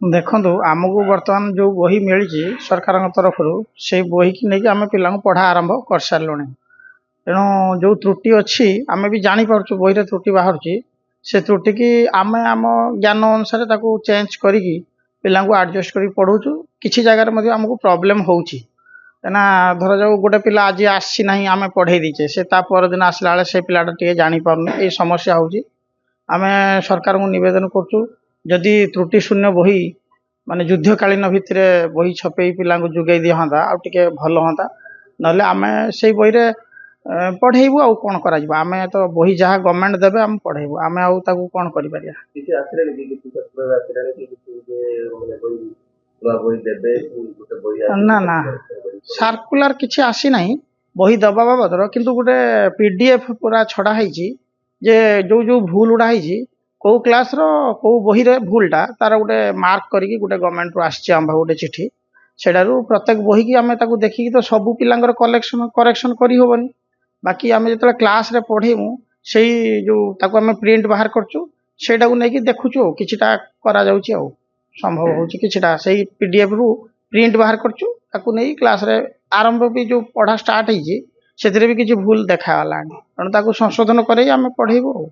ଦେଖନ୍ତୁ ଆମକୁ ବର୍ତ୍ତମାନ ଯେଉଁ ବହି ମିଳିଛି ସରକାରଙ୍କ ତରଫରୁ ସେଇ ବହିକି ନେଇକି ଆମେ ପିଲାଙ୍କୁ ପଢ଼ା ଆରମ୍ଭ କରିସାରିଲୁଣି। ତେଣୁ ଯେଉଁ ତ୍ରୁଟି ଅଛି ଆମେ ବି ଜାଣିପାରୁଛୁ ବହିରେ ତ୍ରୁଟି ବାହାରୁଛି। ସେ ତ୍ରୁଟିକି ଆମେ ଆମ ଜ୍ଞାନ ଅନୁସାରେ ତାକୁ ଚେଞ୍ଜ କରିକି ପିଲାଙ୍କୁ ଆଡ଼ଜଷ୍ଟ କରିକି ପଢ଼ଉଛୁ। କିଛି ଜାଗାରେ ମଧ୍ୟ ଆମକୁ ପ୍ରୋବ୍ଲେମ୍ ହେଉଛି, କାହିଁକିନା ଧରାଯାଉ ଗୋଟେ ପିଲା ଆଜି ଆସିଛି ନାହିଁ, ଆମେ ପଢ଼େଇ ଦେଇଛେ, ସେ ତା ପରଦିନ ଆସିଲା ବେଳେ ସେ ପିଲାଟା ଟିକେ ଜାଣିପାରୁନି, ଏଇ ସମସ୍ୟା ହେଉଛି। ଆମେ ସରକାରଙ୍କୁ ନିବେଦନ କରୁଛୁ, ଯଦି ତ୍ରୁଟି ଶୂନ୍ୟ ବହି ମାନେ ଯୁଦ୍ଧକାଳୀନ ଭିତ୍ତିରେ ବହି ଛପେଇ ପିଲାଙ୍କୁ ଯୋଗାଇ ଦିଅନ୍ତା ଆଉ ଟିକେ ଭଲ ହୁଅନ୍ତା। ନହେଲେ ଆମେ ସେଇ ବହିରେ ପଢ଼େଇବୁ, ଆଉ କ'ଣ କରାଯିବ। ଆମେ ତ ବହି ଯାହା ଗଭର୍ଣ୍ଣମେଣ୍ଟ ଦେବେ ଆମେ ପଢ଼େଇବୁ, ଆମେ ଆଉ ତାକୁ କ'ଣ କରିପାରିବା। କିଛି ଆସିଲାଣି କି କିଛି କ୍ଷେତ୍ରରେ ଆସିଲାଣି କି କିଛି ମାନେ ବହି ନୂଆ ବହି ଦେବେ ଗୋଟେ ବହି ନା ନା ସାର୍କୁଲାର କିଛି ଆସିନାହିଁ ବହି ଦେବା ବାବଦର, କିନ୍ତୁ ଗୋଟେ PDF ପୁରା ଛଡ଼ା ହେଇଛି ଯେ ଯେଉଁ ଯେଉଁ ଭୁଲ ଗୁଡ଼ା ହେଇଛି, କେଉଁ କ୍ଲାସ୍ର କେଉଁ ବହିରେ ଭୁଲଟା ତାର ଗୋଟେ ମାର୍କ କରିକି ଗୋଟେ ଗଭର୍ଣ୍ଣମେଣ୍ଟରୁ ଆସିଛି ଆମ ଗୋଟେ ଚିଠି। ସେଟାରୁ ପ୍ରତ୍ୟେକ ବହିକି ଆମେ ତାକୁ ଦେଖିକି ତ ସବୁ ପିଲାଙ୍କର କରେକ୍ସନ୍ କରିହେବନି। ବାକି ଆମେ ଯେତେବେଳେ କ୍ଲାସ୍ରେ ପଢ଼େଇବୁ ସେଇ ଯେଉଁ ତାକୁ ଆମେ ପ୍ରିଣ୍ଟ ବାହାର କରୁଛୁ, ସେଇଟାକୁ ନେଇକି ଦେଖୁଛୁ, ଆଉ କିଛିଟା କରାଯାଉଛି, ଆଉ ସମ୍ଭବ ହେଉଛି କିଛିଟା ସେଇ PDFରୁ ପ୍ରିଣ୍ଟ ବାହାର କରୁଛୁ, ତାକୁ ନେଇ କ୍ଲାସ୍ରେ ଆରମ୍ଭ ବି ଯେଉଁ ପଢ଼ା ଷ୍ଟାର୍ଟ ହେଇଛି ସେଥିରେ ବି କିଛି ଭୁଲ ଦେଖାଗଲାଣି। ତେଣୁ ତାକୁ ସଂଶୋଧନ କରେଇ ଆମେ ପଢ଼େଇବୁ ଆଉ।